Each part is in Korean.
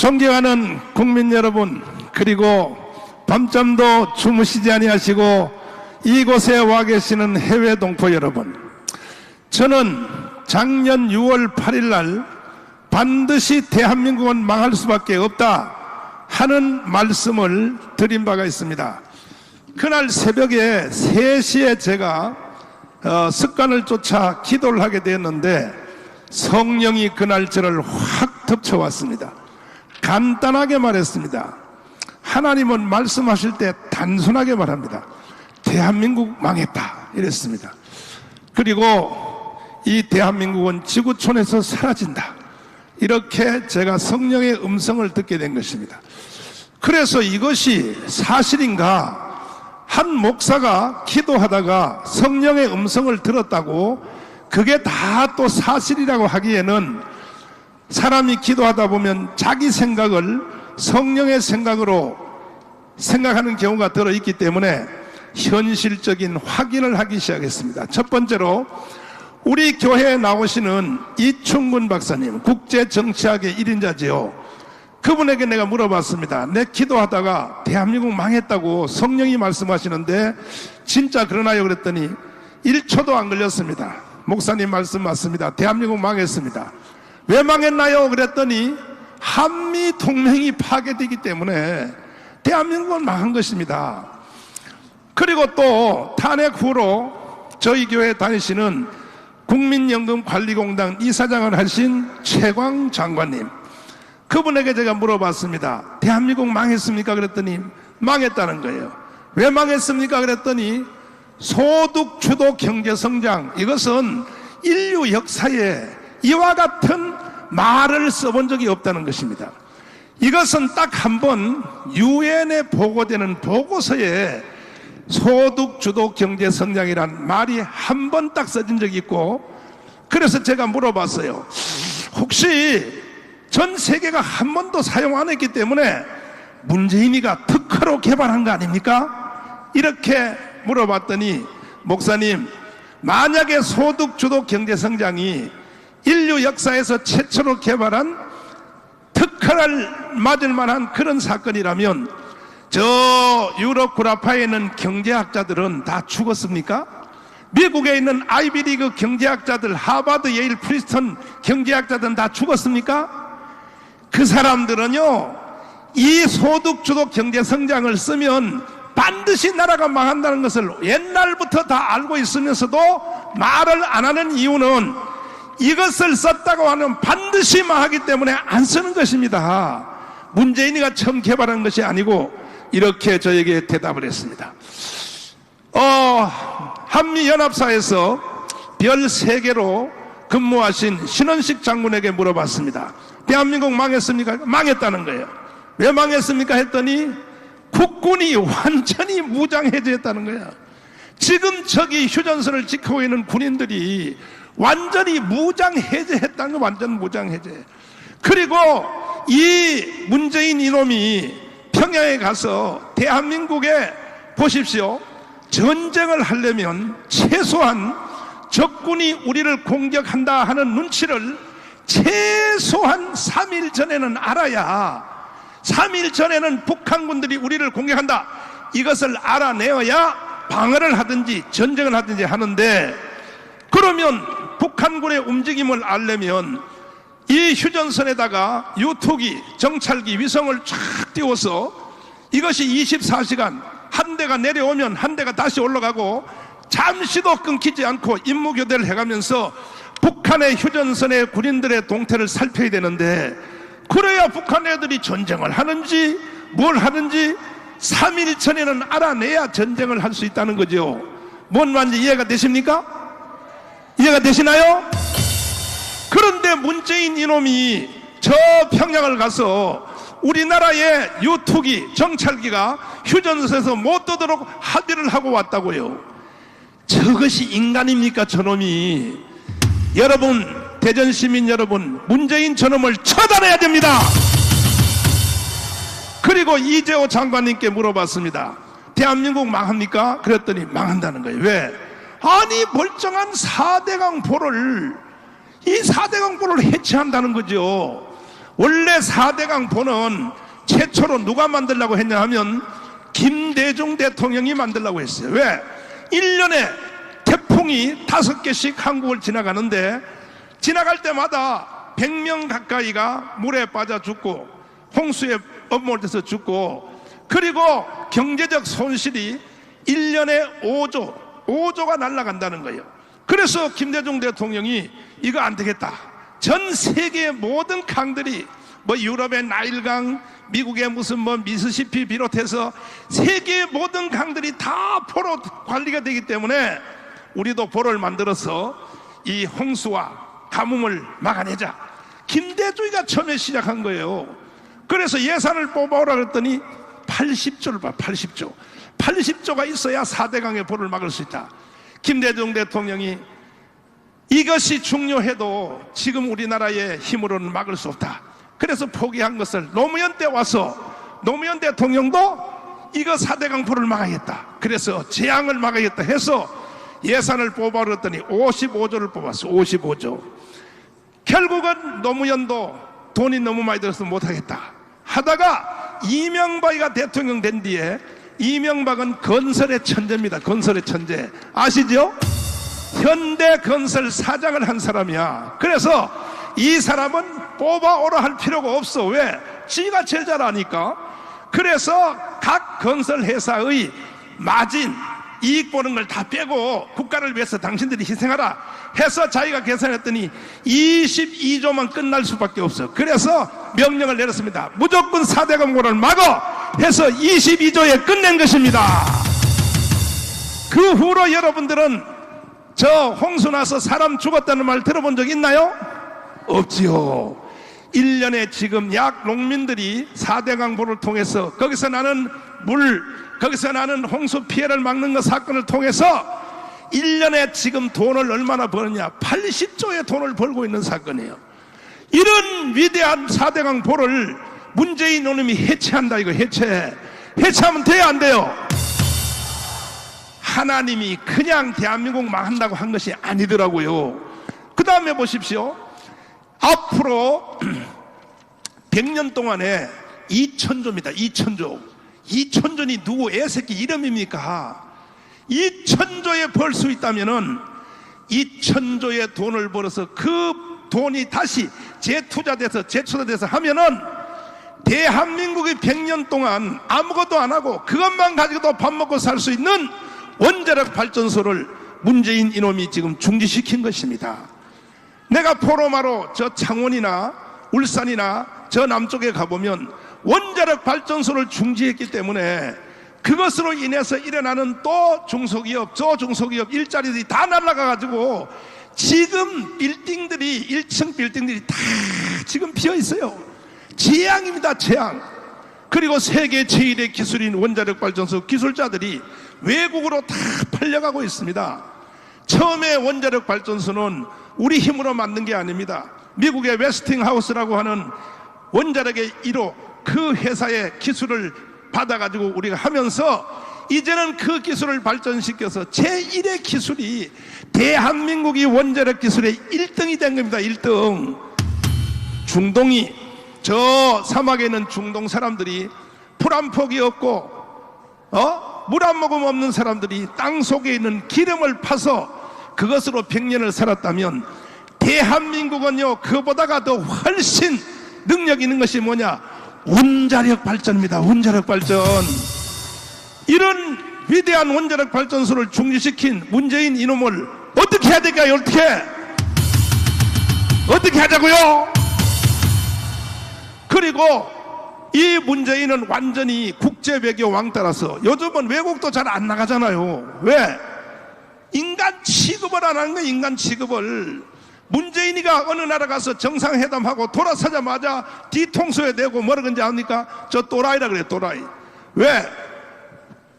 존경하는 국민 여러분, 그리고 밤잠도 주무시지 아니하시고 이곳에 와 계시는 해외 동포 여러분, 저는 작년 6월 8일 날 반드시 대한민국은 망할 수밖에 없다 하는 말씀을 드린 바가 있습니다. 그날 새벽에 3시에 제가 습관을 쫓아 기도를 하게 되었는데 성령이 그날 저를 확 덮쳐왔습니다. 간단하게 말했습니다. 하나님은 말씀하실 때 단순하게 말합니다. 대한민국 망했다 이랬습니다. 그리고 이 대한민국은 지구촌에서 사라진다, 이렇게 제가 성령의 음성을 듣게 된 것입니다. 그래서 이것이 사실인가, 한 목사가 기도하다가 성령의 음성을 들었다고 그게 다 또 사실이라고 하기에는 사람이 기도하다 보면 자기 생각을 성령의 생각으로 생각하는 경우가 들어있기 때문에 현실적인 확인을 하기 시작했습니다. 첫 번째로 우리 교회에 나오시는 이충근 박사님, 국제정치학의 1인자지요. 그분에게 내가 물어봤습니다. 내 기도하다가 대한민국 망했다고 성령이 말씀하시는데 진짜 그러나요? 그랬더니 1초도 안 걸렸습니다. 목사님 말씀 맞습니다. 대한민국 망했습니다. 왜 망했나요? 그랬더니 한미 동맹이 파괴되기 때문에 대한민국은 망한 것입니다. 그리고 또 탄핵 후로 저희 교회 다니시는 국민연금관리공단 이사장을 하신 최광 장관님, 그분에게 제가 물어봤습니다. 대한민국 망했습니까? 그랬더니 망했다는 거예요. 왜 망했습니까? 그랬더니 소득주도 경제성장, 이것은 인류 역사에 이와 같은 말을 써본 적이 없다는 것입니다. 이것은 딱 한 번 유엔에 보고되는 보고서에 소득주도 경제성장이란 말이 한 번 딱 써진 적이 있고, 그래서 제가 물어봤어요. 혹시 전 세계가 한 번도 사용 안 했기 때문에 문재인이가 특허로 개발한 거 아닙니까? 이렇게 물어봤더니 목사님, 만약에 소득주도 경제성장이 인류 역사에서 최초로 개발한 특허를 맞을 만한 그런 사건이라면 저 유럽 구라파에 있는 경제학자들은 다 죽었습니까? 미국에 있는 아이비리그 경제학자들, 하버드, 예일, 프리스턴 경제학자들은 다 죽었습니까? 그 사람들은요, 이 소득주도 경제성장을 쓰면 반드시 나라가 망한다는 것을 옛날부터 다 알고 있으면서도 말을 안 하는 이유는 이것을 썼다고 하면 반드시 망하기 때문에 안 쓰는 것입니다. 문재인이가 처음 개발한 것이 아니고, 이렇게 저에게 대답을 했습니다. 한미연합사에서 별 3개로 근무하신 신원식 장군에게 물어봤습니다. 대한민국 망했습니까? 망했다는 거예요. 왜 망했습니까? 했더니 국군이 완전히 무장해제했다는 거예요. 지금 저기 휴전선을 지키고 있는 군인들이 완전히 무장해제했다는 거, 완전 무장해제. 그리고 이 문재인 이놈이 평양에 가서 대한민국에 보십시오, 전쟁을 하려면 최소한 적군이 우리를 공격한다 하는 눈치를 최소한 3일 전에는 알아야, 3일 전에는 북한군들이 우리를 공격한다, 이것을 알아내어야 방어를 하든지 전쟁을 하든지 하는데, 그러면 북한군의 움직임을 알려면 이 휴전선에다가 유투기, 정찰기, 위성을 쫙 띄워서 이것이 24시간 한 대가 내려오면 한 대가 다시 올라가고 잠시도 끊기지 않고 임무교대를 해가면서 북한의 휴전선의 군인들의 동태를 살펴야 되는데, 그래야 북한 애들이 전쟁을 하는지 뭘 하는지 3일 전에는 알아내야 전쟁을 할 수 있다는 거죠. 뭔 말인지 이해가 되십니까? 이해가 되시나요? 그런데 문재인 이놈이 저 평양을 가서 우리나라의 유투기, 정찰기가 휴전선에서 못 떠도록 합의를 하고 왔다고요. 저것이 인간입니까, 저놈이? 여러분, 대전 시민 여러분, 문재인 저놈을 처단해야 됩니다. 그리고 이재호 장관님께 물어봤습니다. 대한민국 망합니까? 그랬더니 망한다는 거예요. 왜? 아니, 멀쩡한 4대강 보를, 이 4대강 보를 해체한다는 거죠. 원래 4대강 보는 최초로 누가 만들려고 했냐 하면 김대중 대통령이 만들려고 했어요. 왜? 1년에 태풍이 5개씩 한국을 지나가는데 지나갈 때마다 100명 가까이가 물에 빠져 죽고 홍수에 엎몰려서 죽고, 그리고 경제적 손실이 1년에 5조가 날아간다는 거예요. 그래서 김대중 대통령이 이거 안 되겠다. 전 세계의 모든 강들이 유럽의 나일강, 미국의 무슨 미시시피 비롯해서 세계의 모든 강들이 다 포로 관리가 되기 때문에 우리도 포로를 만들어서 이 홍수와 가뭄을 막아내자. 김대중이가 처음에 시작한 거예요. 그래서 예산을 뽑아오라 그랬더니 80조를 봐. 80조가 있어야 4대강의 포를 막을 수 있다. 김대중 대통령이 이것이 중요해도 지금 우리나라의 힘으로는 막을 수 없다. 그래서 포기한 것을 노무현 때 와서 노무현 대통령도 이거 4대강 포를 막아야겠다. 그래서 재앙을 막아야겠다 해서 예산을 뽑아오랬더니 55조를 뽑았어. 55조. 결국은 노무현도 돈이 너무 많이 들어서 못하겠다 하다가 이명박이가 대통령 된 뒤에, 이명박은 건설의 천재입니다. 건설의 천재 아시죠? 현대건설 사장을 한 사람이야. 그래서 이 사람은 뽑아오라 할 필요가 없어. 왜? 지가 제일 잘 아니까. 그래서 각 건설회사의 마진, 이익 보는 걸 다 빼고 국가를 위해서 당신들이 희생하라 해서 자기가 계산했더니 22조만 끝날 수밖에 없어. 그래서 명령을 내렸습니다. 무조건 4대강 포를 막아 해서 22조에 끝낸 것입니다. 그 후로 여러분들은 저 홍수 나서 사람 죽었다는 말 들어본 적 있나요? 없지요. 1년에 지금 약 농민들이 4대강 포를 통해서 거기서 나는 거기서 나는 홍수 피해를 막는 것 사건을 통해서 1년에 지금 돈을 얼마나 버느냐? 80조의 돈을 벌고 있는 사건이에요. 이런 위대한 4대강 포를 문재인 놈이 해체한다. 이거 해체하면 돼야 안 돼요? 하나님이 그냥 대한민국 망한다고 한 것이 아니더라고요. 그 다음에 보십시오. 앞으로 100년 동안에 2천조입니다. 2천조니 누구 애새끼 이름입니까? 2천조에 벌 수 있다면은 2천조의 돈을 벌어서 그 돈이 다시 재투자돼서 하면은 대한민국이 100년 동안 아무것도 안 하고 그것만 가지고도 밥 먹고 살 수 있는 원자력 발전소를 문재인 이놈이 지금 중지시킨 것입니다. 내가 포로마로 저 창원이나 울산이나 저 남쪽에 가보면 원자력 발전소를 중지했기 때문에 그것으로 인해서 일어나는 또 중소기업, 저중소기업 일자리들이 다 날아가가지고 지금 빌딩들이 1층 빌딩들이 다 지금 비어 있어요. 재앙입니다. 재앙. 그리고 세계 제1의 기술인 원자력 발전소 기술자들이 외국으로 다 팔려가고 있습니다. 처음에 원자력 발전소는 우리 힘으로 만든 게 아닙니다. 미국의 웨스팅하우스라고 하는 원자력의 1호 그 회사의 기술을 받아가지고 우리가 하면서 이제는 그 기술을 발전시켜서 제1의 기술이 대한민국이 원자력 기술의 1등이 된 겁니다. 1등. 중동이, 저 사막에 있는 중동 사람들이 풀 한 폭이 없고 물 한 모금 없는 사람들이 땅 속에 있는 기름을 파서 그것으로 100년을 살았다면 대한민국은요 그보다가 더 훨씬 능력 있는 것이 뭐냐? 원자력 발전입니다. 원자력 발전. 이런 위대한 원자력 발전소를 중지시킨 문재인 이놈을 어떻게 해야 될까요? 어떻게 하자고요? 그리고 이 문재인은 완전히 국제 외교 왕따라서 요즘은 외국도 잘 안 나가잖아요. 왜? 인간 취급을 안 하는 거예요. 인간 취급을. 문재인이가 어느 나라 가서 정상회담하고 돌아서자마자 뒤통수에 대고 뭐라 그런지 압니까? 저 또라이라 그래요. 또라이. 왜?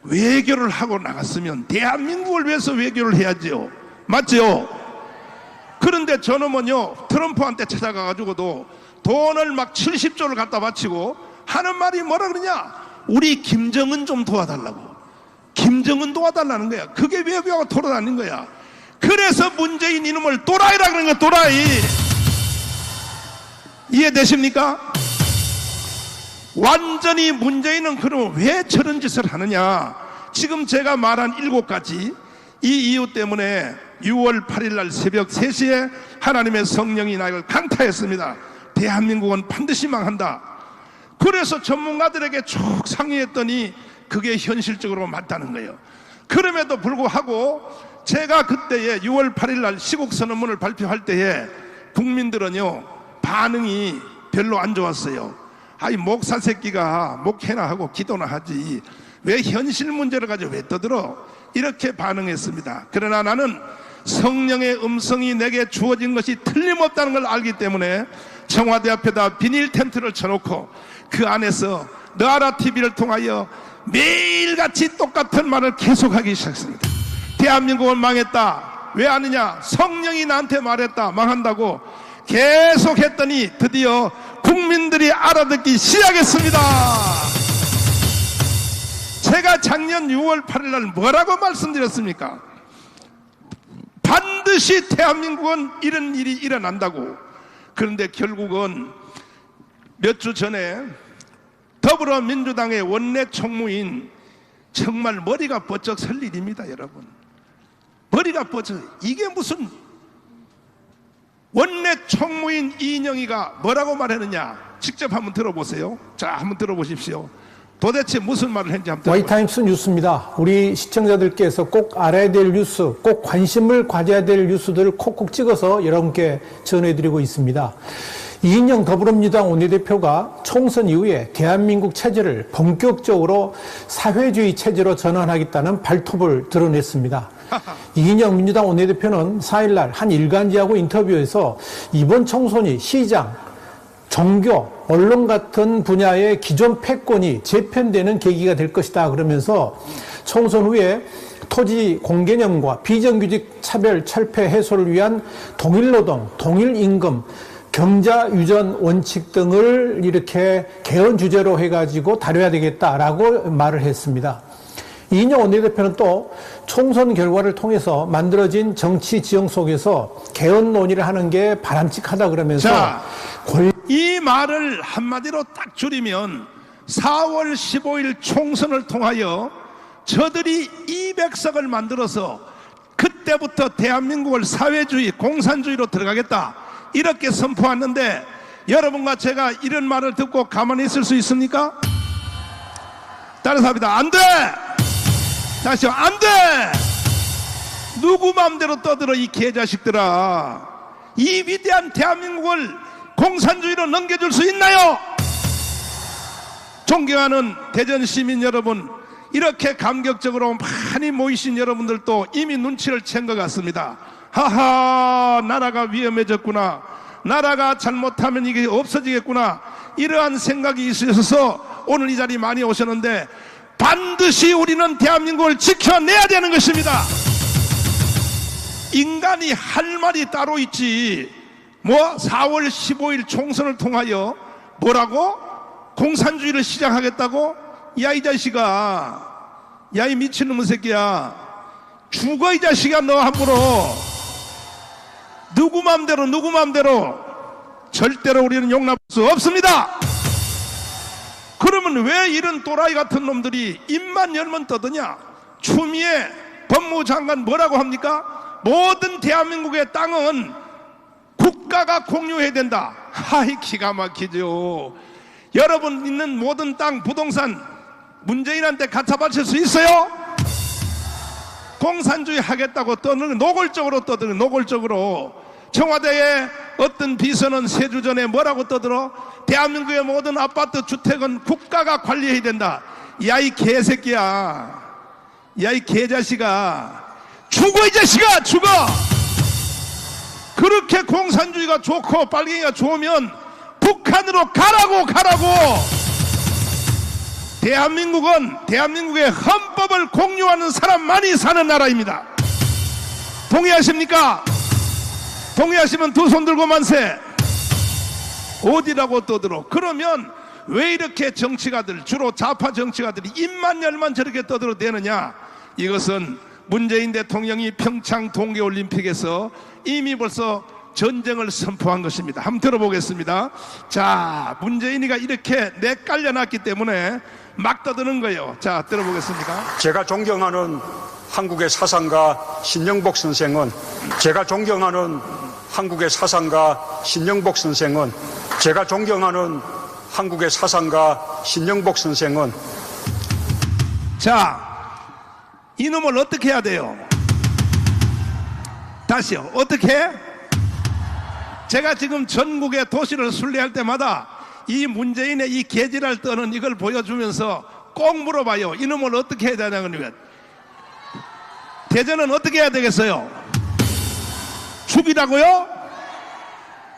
외교를 하고 나갔으면 대한민국을 위해서 외교를 해야지요. 맞지요? 그런데 저놈은요 트럼프한테 찾아가가지고도 돈을 막 70조를 갖다 바치고 하는 말이 뭐라 그러냐? 우리 김정은 좀 도와달라고. 김정은 도와달라는 거야. 그게 외교하고 돌아다닌 거야. 그래서 문재인 이놈을 또라이라 그러는 거야. 또라이. 이해되십니까? 완전히 문재인은 그럼 왜 저런 짓을 하느냐? 지금 제가 말한 7가지 이 이유 때문에 6월 8일 날 새벽 3시에 하나님의 성령이 나를 강타했습니다. 대한민국은 반드시 망한다. 그래서 전문가들에게 쭉 상의했더니 그게 현실적으로 맞다는 거예요. 그럼에도 불구하고 제가 그때에 6월 8일 날 시국선언문을 발표할 때에 국민들은요 반응이 별로 안 좋았어요. 아이 목사 새끼가 목회나 하고 기도나 하지 왜 현실 문제를 가지고 왜 떠들어? 이렇게 반응했습니다. 그러나 나는 성령의 음성이 내게 주어진 것이 틀림없다는 걸 알기 때문에 청와대 앞에다 비닐 텐트를 쳐놓고 그 안에서 너아라 TV를 통하여 매일같이 똑같은 말을 계속하기 시작했습니다. 대한민국은 망했다. 왜 아느냐? 성령이 나한테 말했다. 망한다고 계속했더니 드디어 국민들이 알아듣기 시작했습니다. 제가 작년 6월 8일 날 뭐라고 말씀드렸습니까? 반드시 대한민국은 이런 일이 일어난다고. 그런데 결국은 몇 주 전에 더불어민주당의 원내 총무인 정말 머리가 번쩍 설 일입니다. 여러분 머리가 번쩍. 이게 무슨 원내 총무인 이인영이가 뭐라고 말했느냐 직접 한번 들어보세요. 자 한번 들어보십시오. 도대체 무슨 말을 했는지 한번 들어보세요. 와이타임스 뉴스입니다. 우리 시청자들께서 꼭 알아야 될 뉴스, 꼭 관심을 가져야 될 뉴스들을 콕콕 찍어서 여러분께 전해드리고 있습니다. 이인영 더불어민주당 원내대표가 총선 이후에 대한민국 체제를 본격적으로 사회주의 체제로 전환하겠다는 발톱을 드러냈습니다. 이인영 민주당 원내대표는 4일날 한 일간지하고 인터뷰에서 이번 총선이 시장, 종교, 언론 같은 분야의 기존 패권이 재편되는 계기가 될 것이다 그러면서 총선 후에 토지 공개념과 비정규직 차별 철폐 해소를 위한 동일노동, 동일임금, 경자 유전 원칙 등을 이렇게 개헌 주제로 해가지고 다뤄야 되겠다라고 말을 했습니다. 이인영 원내대표는 또 총선 결과를 통해서 만들어진 정치 지형 속에서 개헌 논의를 하는 게 바람직하다 그러면서 자, 이 말을 한마디로 딱 줄이면 4월 15일 총선을 통하여 저들이 200석을 만들어서 그때부터 대한민국을 사회주의, 공산주의로 들어가겠다 이렇게 선포했는데 여러분과 제가 이런 말을 듣고 가만히 있을 수 있습니까? 따라서 합니다. 안 돼! 다시요. 안 돼! 누구 마음대로 떠들어 이 개자식들아. 이 위대한 대한민국을 공산주의로 넘겨줄 수 있나요? 존경하는 대전 시민 여러분, 이렇게 감격적으로 많이 모이신 여러분들도 이미 눈치를 챈 것 같습니다. 하하, 나라가 위험해졌구나. 나라가 잘못하면 이게 없어지겠구나. 이러한 생각이 있으셔서 오늘 이 자리에 많이 오셨는데 반드시 우리는 대한민국을 지켜내야 되는 것입니다. 인간이 할 말이 따로 있지. 뭐 4월 15일 총선을 통하여 뭐라고? 공산주의를 시작하겠다고? 야 이 자식아, 야 이 미친놈의 새끼야, 죽어 이 자식아. 너 함부로 누구 맘대로 절대로 우리는 용납할 수 없습니다. 그러면 왜 이런 또라이 같은 놈들이 입만 열면 떠드냐? 추미애 법무장관 뭐라고 합니까? 모든 대한민국의 땅은 국가가 공유해야 된다. 하이, 기가 막히죠. 여러분 있는 모든 땅, 부동산 문재인한테 갖다 바칠 수 있어요? 공산주의 하겠다고 떠드는, 노골적으로 떠드는, 노골적으로. 청와대에 어떤 비서는 3주 전에 뭐라고 떠들어? 대한민국의 모든 아파트 주택은 국가가 관리해야 된다. 야 이 개새끼야, 야 이 개자식아, 죽어 이 자식아, 죽어. 그렇게 공산주의가 좋고 빨갱이가 좋으면 북한으로 가라고. 대한민국은 대한민국의 헌법을 공유하는 사람만이 사는 나라입니다. 동의하십니까? 동의하시면 두 손 들고 만세. 어디라고 떠들어? 그러면 왜 이렇게 정치가들, 주로 좌파 정치가들이 입만 열만 저렇게 떠들어대느냐? 이것은 문재인 대통령이 평창 동계올림픽에서 이미 벌써 전쟁을 선포한 것입니다. 한번 들어보겠습니다. 자, 문재인이가 이렇게 내깔려놨기 때문에 막 떠드는 거예요. 자, 들어보겠습니까? 제가 존경하는 한국의 사상가 신영복 선생은 제가 존경하는 한국의 사상가 신영복 선생은 제가 존경하는 한국의 사상가 신영복 선생은 자, 이놈을 어떻게 해야 돼요? 다시요. 어떻게? 제가 지금 전국의 도시를 순례할 때마다 이 문재인의 이 개지랄 떠는 이걸 보여주면서 꼭 물어봐요. 이놈을 어떻게 해야 되냐면 대전은 어떻게 해야 되겠어요? 죽이라고요?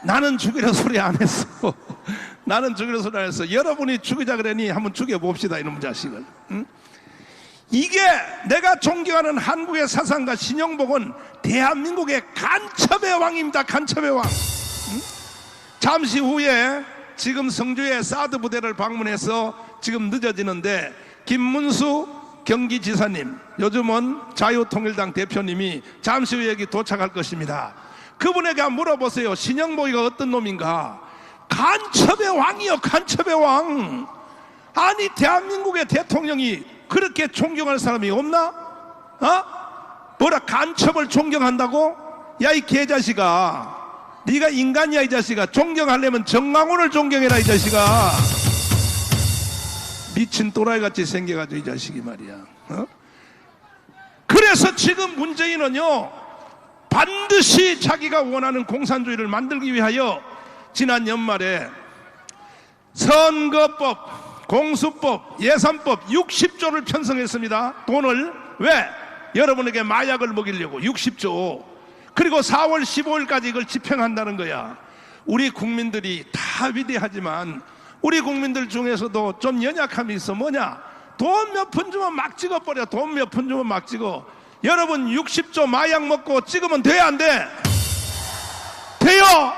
나는 죽이라 소리 안 했어. 나는 죽이라 소리 안 했어. 여러분이 죽이자 그러니 한번 죽여봅시다, 이놈 자식을. 응? 이게 내가 존경하는 한국의 사상가 신영복은 대한민국의 간첩의 왕입니다. 간첩의 왕. 응? 잠시 후에 지금 성주의 사드 부대를 방문해서 지금 늦어지는데 김문수 경기지사님, 요즘은 자유통일당 대표님이 잠시 후에 여기 도착할 것입니다. 그분에게 물어보세요. 신영복이가 어떤 놈인가? 간첩의 왕이요, 간첩의 왕. 아니, 대한민국의 대통령이 그렇게 존경할 사람이 없나? 뭐라 간첩을 존경한다고? 야, 이 개자식아, 네가 인간이야. 이 자식아, 존경하려면 정광훈을 존경해라. 이 자식아, 미친 또라이같이 생겨가지고 이 자식이 말이야. 그래서 지금 문재인은요, 반드시 자기가 원하는 공산주의를 만들기 위하여 지난 연말에 선거법, 공수법, 예산법 60조를 편성했습니다. 돈을. 왜? 여러분에게 마약을 먹이려고 60조. 그리고 4월 15일까지 이걸 집행한다는 거야. 우리 국민들이 다 위대하지만 우리 국민들 중에서도 좀 연약함이 있어. 뭐냐? 돈 몇 푼 주면 막 찍어버려. 돈 몇 푼 주면 막 찍어. 여러분 60조 마약 먹고 찍으면 돼, 안 돼? 돼요.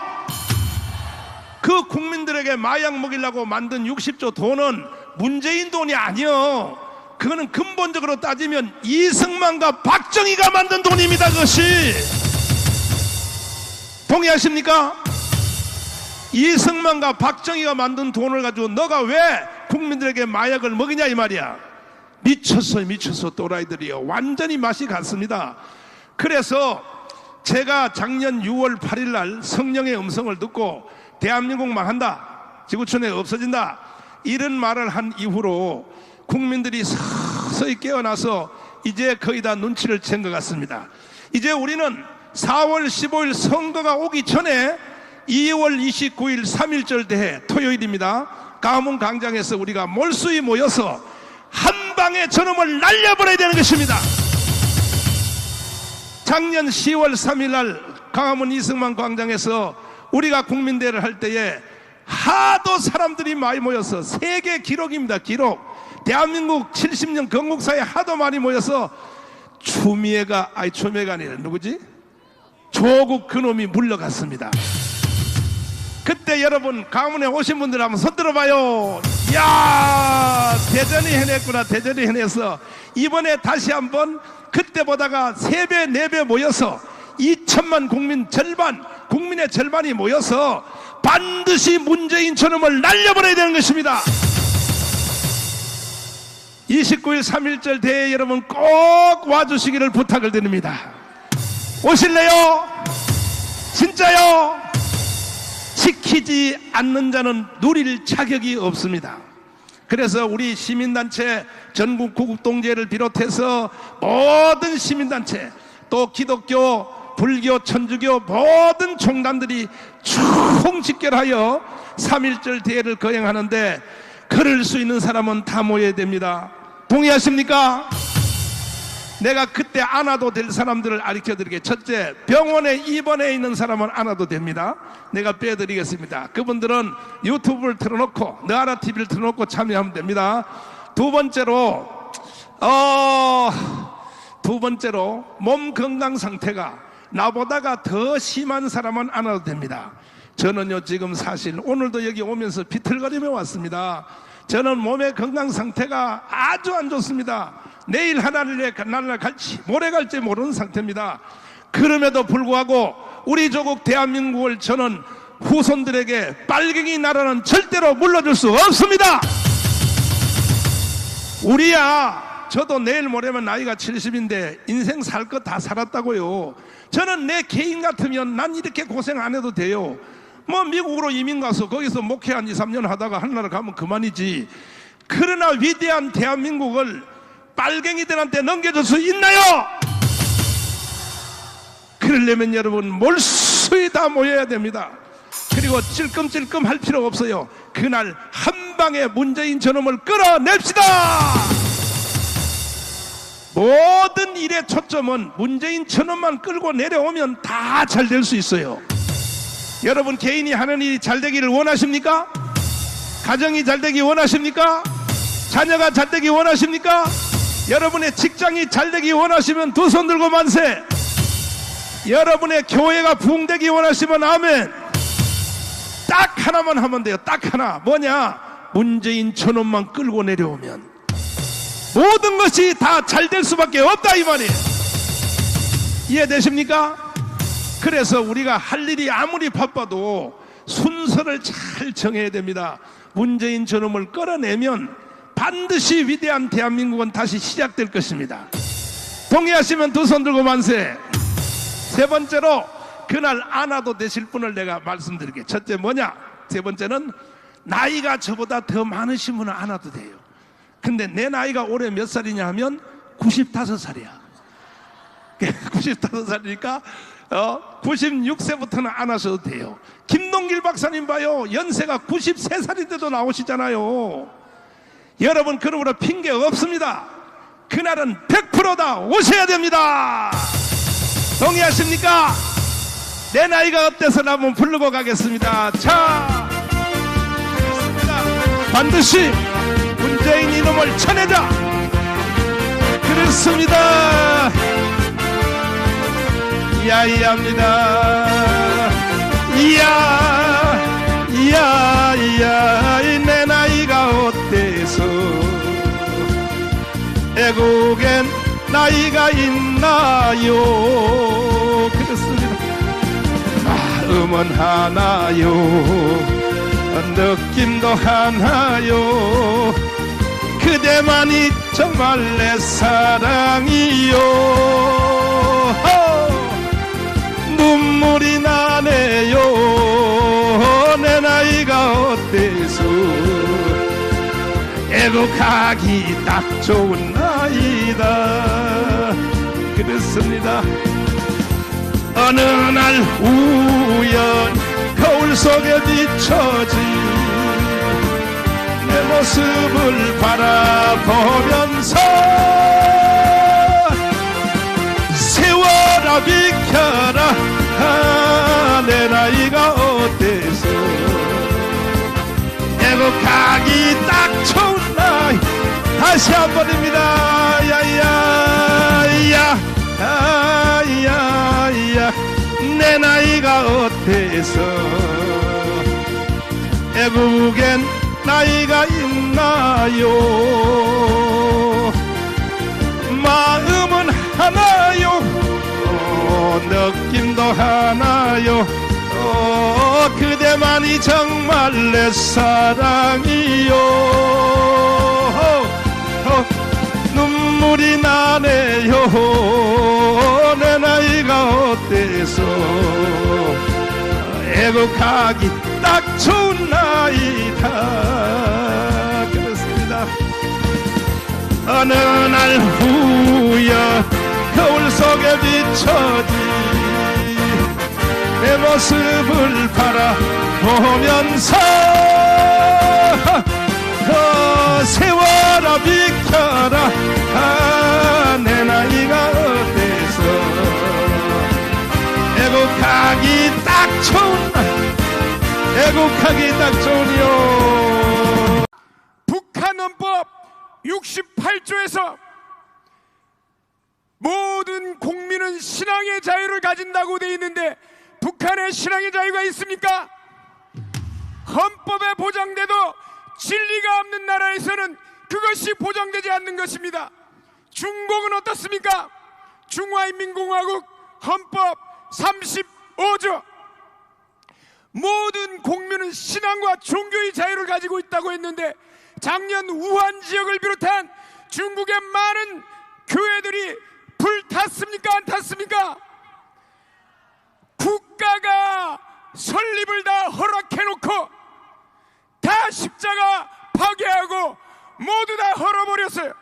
그 국민들에게 마약 먹이려고 만든 60조 돈은 문재인 돈이 아니요. 그거는 근본적으로 따지면 이승만과 박정희가 만든 돈입니다. 그것이. 동의하십니까? 이승만과 박정희가 만든 돈을 가지고 너가 왜 국민들에게 마약을 먹이냐 이 말이야. 미쳤어요. 미쳤어. 또라이들이요. 완전히 맛이 갔습니다. 그래서 제가 작년 6월 8일 날 성령의 음성을 듣고 대한민국 망한다, 지구촌에 없어진다, 이런 말을 한 이후로 국민들이 서서히 깨어나서 이제 거의 다 눈치를 챈 것 같습니다. 이제 우리는 4월 15일 선거가 오기 전에 2월 29일 3.1절 대회 토요일입니다. 가문 광장에서 우리가 몰수히 모여서 한 방에 저놈을 날려버려야 되는 것입니다. 작년 10월 3일 날 광화문 이승만 광장에서 우리가 국민대회를 할 때에 하도 사람들이 많이 모여서 세계 기록입니다. 기록. 대한민국 70년 건국사에 하도 많이 모여서 추미애가 아니라 누구지? 조국 그놈이 물러갔습니다. 그때 여러분 강원에 오신 분들 한번 손 들어봐요. 야, 대전이 해냈구나. 대전이 해내서 이번에 다시 한번 그때보다가 3배 4배 모여서 2천만 국민 절반, 국민의 절반이 모여서 반드시 문재인 저놈을 날려버려야 되는 것입니다. 29일 3.1절 대회 여러분 꼭 와주시기를 부탁을 드립니다. 오실래요? 진짜요? 지키지 않는 자는 누릴 자격이 없습니다. 그래서 우리 시민단체, 전국 구국동지회를 비롯해서 모든 시민단체, 또 기독교, 불교, 천주교 모든 종단들이 총집결하여 3.1절 대회를 거행하는데 그럴 수 있는 사람은 다 모여야 됩니다. 동의하십니까? 내가 그때 안 와도 될 사람들을 가르쳐드리게. 첫째, 병원에 입원해 있는 사람은 안 와도 됩니다. 내가 빼드리겠습니다. 그분들은 유튜브를 틀어놓고 너하라 TV를 틀어놓고 참여하면 됩니다. 두 번째로 몸 건강 상태가 나보다가 더 심한 사람은 안 와도 됩니다. 저는요 지금 사실 오늘도 여기 오면서 비틀거리며 왔습니다. 저는 몸의 건강 상태가 아주 안 좋습니다. 내일 하늘날 갈지 모레 갈지 모르는 상태입니다. 그럼에도 불구하고 우리 조국 대한민국을 저는 후손들에게 빨갱이 나라는 절대로 물러줄 수 없습니다. 우리야, 저도 내일 모레면 나이가 70인데 인생 살 거 다 살았다고요. 저는 내 개인 같으면 난 이렇게 고생 안 해도 돼요. 뭐 미국으로 이민 가서 거기서 목회 한 2, 3년 하다가 하늘나라 가면 그만이지. 그러나 위대한 대한민국을 빨갱이들한테 넘겨줄 수 있나요? 그러려면 여러분 몰수히 다 모여야 됩니다. 그리고 찔끔찔끔 할 필요가 없어요. 그날 한 방에 문재인 저놈을 끌어냅시다. 모든 일의 초점은 문재인 저놈만 끌고 내려오면 다 잘 될 수 있어요. 여러분 개인이 하는 일이 잘 되기를 원하십니까? 가정이 잘 되기 원하십니까? 자녀가 잘 되기 원하십니까? 여러분의 직장이 잘 되기 원하시면 두 손 들고 만세. 여러분의 교회가 부흥되기 원하시면 아멘. 딱 하나만 하면 돼요. 딱 하나. 뭐냐? 문재인 저놈만 끌고 내려오면 모든 것이 다 잘 될 수밖에 없다 이 말이에요. 이해되십니까? 그래서 우리가 할 일이 아무리 바빠도 순서를 잘 정해야 됩니다. 문재인 저놈을 끌어내면 반드시 위대한 대한민국은 다시 시작될 것입니다. 동의하시면 두 손 들고 만세. 세 번째로 그날 안아도 되실 분을 내가 말씀드릴게요. 첫째 뭐냐? 세 번째는 나이가 저보다 더 많으신 분은 안아도 돼요. 근데 내 나이가 올해 몇 살이냐 하면 95살이야 95살이니까 96세부터는 안 하셔도 돼요. 김동길 박사님 봐요. 연세가 93살인데도 나오시잖아요. 여러분 그러므로 핑계 없습니다. 그날은 100%다 오셔야 됩니다. 동의하십니까? 내 나이가 어때서 한번 부르고 가겠습니다. 자, 반드시 문재인 이놈을 쳐내자. 그렇습니다. 이야이야입니다. 이야 내 나이가 어때서 애국엔 나이가 있나요? 그렇습니다. 마음은 하나요, 느낌도 하나요. 그대만이 정말 내 사랑이요. 눈물이 나네요. 내 나이가 어때서 애국하기 딱 좋은 나이다. 그렇습니다. 어느 날 우연 거울 속에 비춰진 내 모습을 바라보면서 세월아 비켜라. 내 나이가 어때서 애국하기 딱 좋은 나이. 다시 한 번입니다. 야야야 내 나이가 어때서 애국엔 나이가 있나요? 마음은 하나요, 느낌도 하나요. 그대만이 정말 내 사랑이요. 눈물이 나네요. 내 나이가 어때서 애국하기 딱 좋은 나이다. 그렇습니다. 어느 날 후여 거울 속에 비춰진 내 모습을 바라보면서 세월아 비켜라. 내 나이가 어때서 애국하기 딱 좋은 애국하기 딱 좋으요. 북한 헌법 68조에서 모든 국민은 신앙의 자유를 가진다고 되어 있는데 북한에 신앙의 자유가 있습니까? 헌법에 보장돼도 진리가 없는 나라에서는 그것이 보장되지 않는 것입니다. 중국은 어떻습니까? 중화인민공화국 헌법 5조. 모든 국민은 신앙과 종교의 자유를 가지고 있다고 했는데 작년 우한 지역을 비롯한 중국의 많은 교회들이 불탔습니까? 안 탔습니까? 국가가 설립을 다 허락해놓고 다 십자가 파괴하고 모두 다 헐어버렸어요.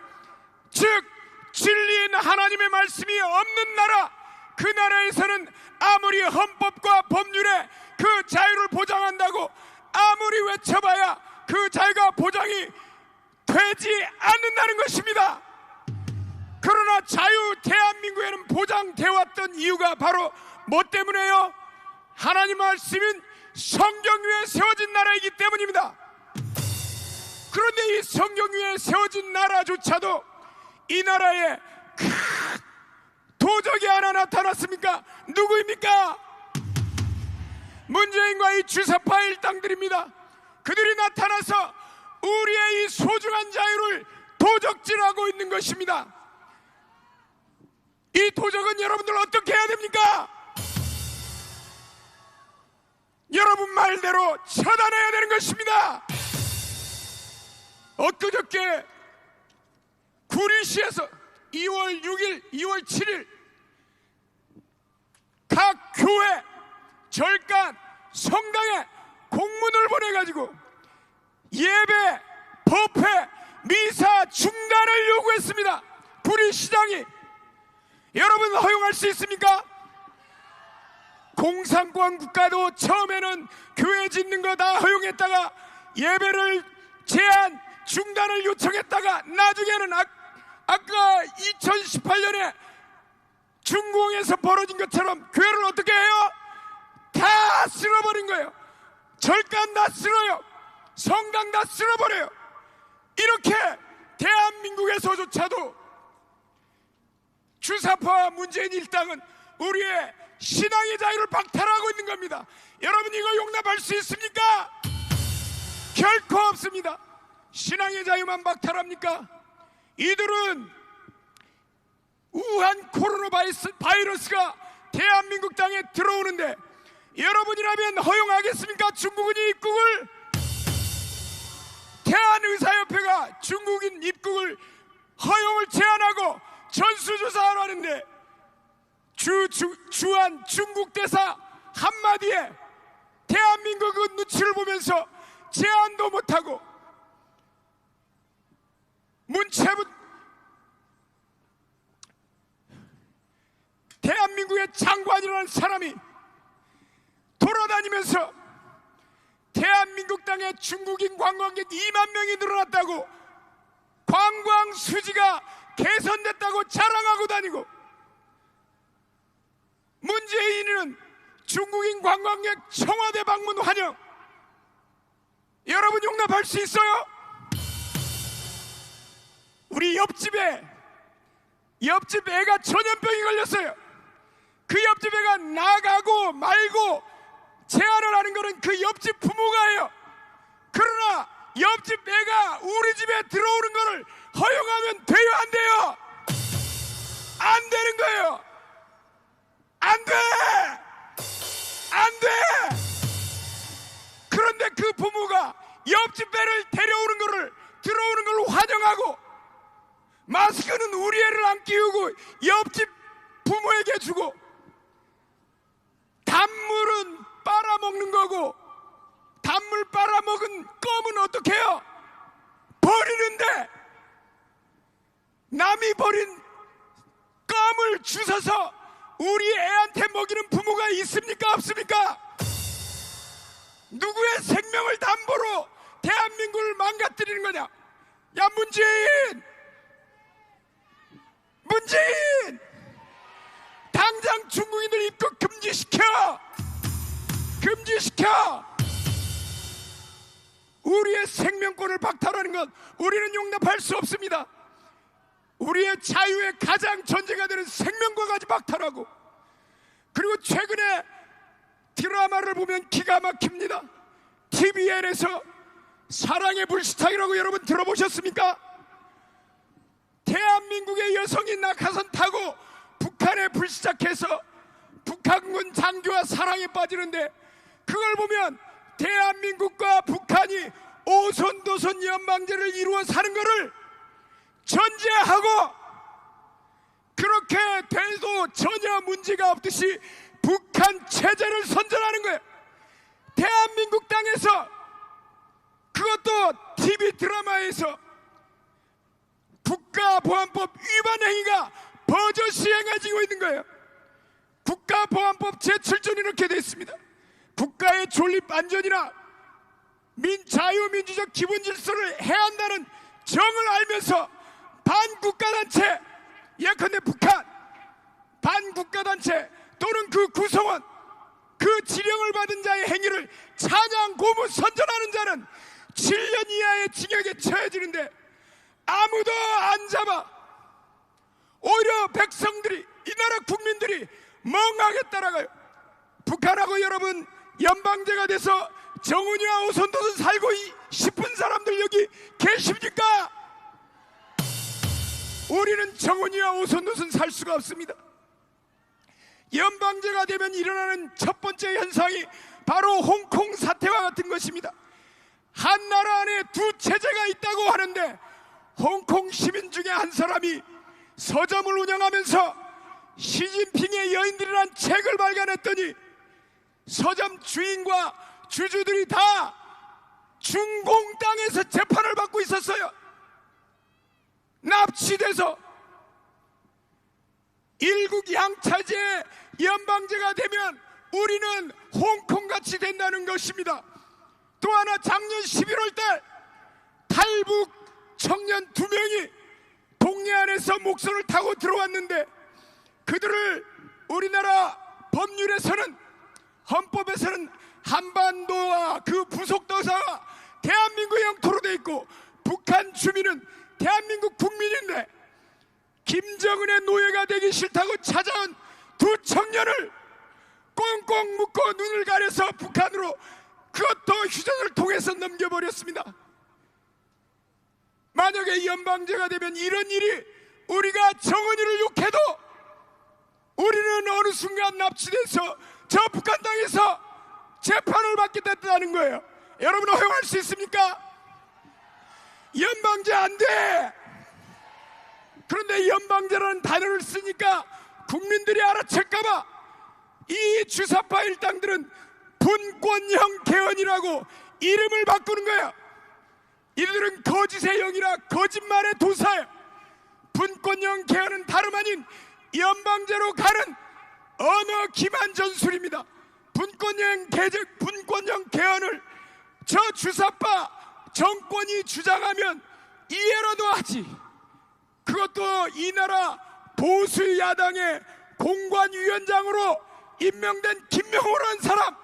즉 진리인 하나님의 말씀이 없는 나라, 그 나라에서는 아무리 헌법과 법률에 그 자유를 보장한다고 아무리 외쳐봐야 그 자유가 보장이 되지 않는다는 것입니다. 그러나 자유 대한민국에는 보장되어 왔던 이유가 바로 뭐 때문에요? 하나님 말씀은 성경 위에 세워진 나라이기 때문입니다. 그런데 이 성경 위에 세워진 나라조차도 이 나라에 큰 도적이 하나 나타났습니까? 누구입니까? 문재인과 이 주사파 일당들입니다. 그들이 나타나서 우리의 이 소중한 자유를 도적질하고 있는 것입니다. 이 도적은 여러분들 어떻게 해야 됩니까? 여러분 말대로 처단해야 되는 것입니다. 엊그저께 구리시에서 2월 6일, 2월 7일 각 교회, 절간, 성당에 공문을 보내가지고 예배, 법회, 미사 중단을 요구했습니다. 구리시장이. 여러분 허용할 수 있습니까? 공산권 국가도 처음에는 교회 짓는 거 다 허용했다가 예배를 제한, 중단을 요청했다가 나중에는 아까 2018년에 중공에서 벌어진 것처럼 교회를 어떻게 해요? 다 쓸어버린 거예요. 절간 다 쓸어요. 성당 다 쓸어버려요. 이렇게 대한민국에서조차도 주사파와 문재인 일당은 우리의 신앙의 자유를 박탈하고 있는 겁니다. 여러분 이거 용납할 수 있습니까? 결코 없습니다. 신앙의 자유만 박탈합니까? 이들은 우한 코로나 바이러스가 대한민국 땅에 들어오는데 여러분이라면 허용하겠습니까? 중국인 입국을? 대한의사협회가 중국인 입국을 허용을 제한하고 전수조사를 하는데 주한 중국 대사 한마디에 대한민국의 눈치를 보면서 제한도 못하고 문체부 대한민국의 장관이라는 사람이 돌아다니면서 대한민국 땅에 중국인 관광객 2만 명이 늘어났다고, 관광 수지가 개선됐다고 자랑하고 다니고, 문재인은 중국인 관광객 청와대 방문 환영. 여러분 용납할 수 있어요? 우리 옆집 애가 전염병이 걸렸어요. 그 옆집 애가 나가고 말고 제한을 하는 것은 그 옆집 부모가 해요. 그러나 옆집 애가 우리 집에 들어오는 것을 허용하면 돼요, 안 돼요? 안 되는 거예요. 안 돼! 안 돼! 그런데 그 부모가 옆집 애를 데려오는 것을, 들어오는 걸 환영하고, 마스크는 우리 애를 안 끼우고 옆집 부모에게 주고, 단물은 빨아먹는 거고, 단물 빨아먹은 껌은 어떻게 해요? 버리는데, 남이 버린 껌을 주워서 우리 애한테 먹이는 부모가 있습니까? 없습니까? 누구의 생명을 담보로 대한민국을 망가뜨리는 거냐? 야, 문재인! 당장 중국인들 입국 금지시켜! 우리의 생명권을 박탈하는 것 우리는 용납할 수 없습니다. 우리의 자유의 가장 전제가 되는 생명권까지 박탈하고, 그리고 최근에 드라마를 보면 기가 막힙니다. TVN에서 사랑의 불시착이라고 여러분 들어보셨습니까? 대한민국의 여성이 낙하산 타고 북한에 불시착해서 북한군 장교와 사랑에 빠지는데, 그걸 보면 대한민국과 북한이 오손도손 연방제를 이루어 사는 것을 전제하고, 그렇게 돼도 전혀 문제가 없듯이 북한 체제를 선전하는 거예요. 대한민국 땅에서, 그것도 TV 드라마에서 국가보안법 위반 행위가 버젓이 행해지고 있는 거예요. 국가보안법 제7조는 이렇게 되어 있습니다. 국가의 존립 안전이나 자유민주적 기본 질서를 해한다는 정을 알면서 반국가단체, 예컨대 북한 반국가단체 또는 그 구성원, 그 지령을 받은 자의 행위를 찬양, 고무, 선전하는 자는 7년 이하의 징역에 처해지는데 아무도 안 잡아. 오히려 백성들이, 이 나라 국민들이 멍하게 따라가요. 북한하고 여러분 연방제가 돼서 정은이와 오손도손 살고 싶은 사람들 여기 계십니까? 우리는 정은이와 오손도손 살 수가 없습니다. 연방제가 되면 일어나는 첫 번째 현상이 바로 홍콩 사태와 같은 것입니다. 한 나라 안에 두 체제가 있다고 하는데, 홍콩 시민 중에 한 사람이 서점을 운영하면서 시진핑의 여인들이란 책을 발간했더니 서점 주인과 주주들이 다 중공 땅에서 재판을 받고 있었어요. 납치돼서. 일국 양차제 연방제가 되면 우리는 홍콩같이 된다는 것입니다. 또 하나, 작년 11월 달 탈북 청년 2명이 동네 안에서 목선을 타고 들어왔는데, 그들을 우리나라 법률에서는, 헌법에서는 한반도와 그 부속도사가 대한민국 영토로 돼 있고 북한 주민은 대한민국 국민인데, 김정은의 노예가 되기 싫다고 찾아온 두 청년을 꽁꽁 묶고 눈을 가려서 북한으로, 그것도 휴전을 통해서 넘겨버렸습니다. 만약에 연방제가 되면 이런 일이, 우리가 정은이를 욕해도 우리는 어느 순간 납치돼서 저 북한 땅에서 재판을 받게 됐다는 거예요. 여러분 허용할 수 있습니까? 연방제 안 돼. 그런데 연방제라는 단어를 쓰니까 국민들이 알아챌까봐 이 주사파 일당들은 분권형 개헌이라고 이름을 바꾸는 거예요. 이들은 거짓의 영이라 거짓말의 도사예요. 분권형 개헌은 다름 아닌 연방제로 가는 언어 기만 전술입니다. 분권형 개헌을 저 주사파 정권이 주장하면 이해라도 하지. 그것도 이 나라 보수 야당의 공관위원장으로 임명된 김명호라는 사람,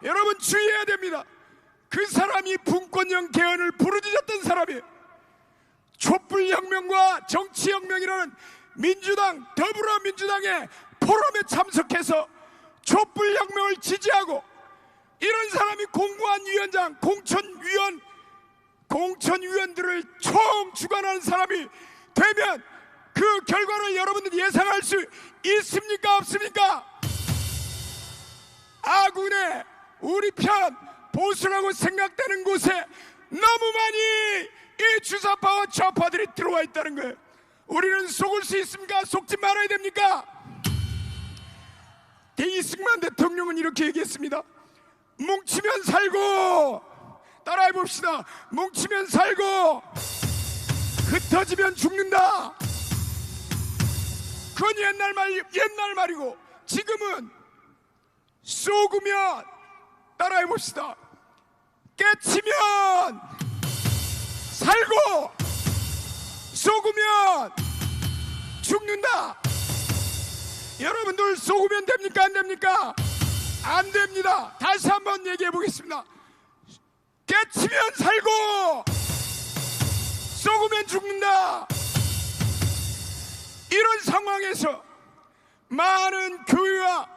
여러분 주의해야 됩니다. 그 사람이 분권형 개헌을 부르짖었던 사람이에요. 촛불혁명과 정치혁명이라는 민주당, 더불어민주당의 포럼에 참석해서 촛불혁명을 지지하고, 이런 사람이 공관위원장, 공천위원들을 총 주관하는 사람이 되면 그 결과를 여러분들이 예상할 수 있습니까? 없습니까? 아군의 우리 편 보수라고 생각되는 곳에 너무 많이 이 주사파와 좌파들이 들어와 있다는 거예요. 우리는 속을 수 있습니까? 속지 말아야 됩니까? 이승만 대통령은 이렇게 얘기했습니다. 뭉치면 살고, 따라해 봅시다. 뭉치면 살고 흩어지면 죽는다. 그건 옛날 말이고, 지금은 쏘구면, 따라해 봅시다, 깨치면 살고 쏘구면 죽는다. 여러분들 쏘구면 됩니까? 안 됩니까? 안 됩니다. 다시 한번 얘기해 보겠습니다. 깨치면 살고 쏘구면 죽는다. 이런 상황에서 많은 교회와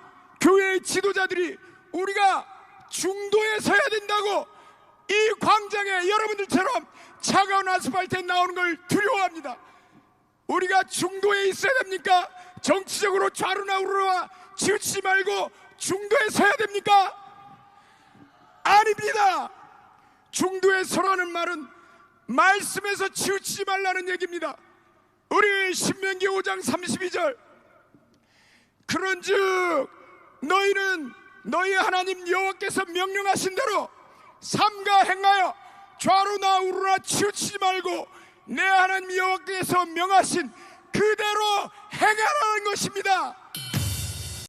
교회의 지도자들이 우리가 중도에 서야 된다고 이 광장에 여러분들처럼 차가운 아스팔트에 나오는 걸 두려워합니다. 우리가 중도에 있어야 됩니까? 정치적으로 좌로나 우로나 치우치지 말고 중도에 서야 됩니까? 아닙니다. 중도에 서라는 말은 말씀에서 치우치지 말라는 얘기입니다. 우리 신명기 5장 32절, 그런즉 너희는 너희 하나님 여호와께서 명령하신 대로 삼가 행하여 좌로나 우로나 치우치지 말고 내 하나님 여호와께서 명하신 그대로 행하라는 것입니다.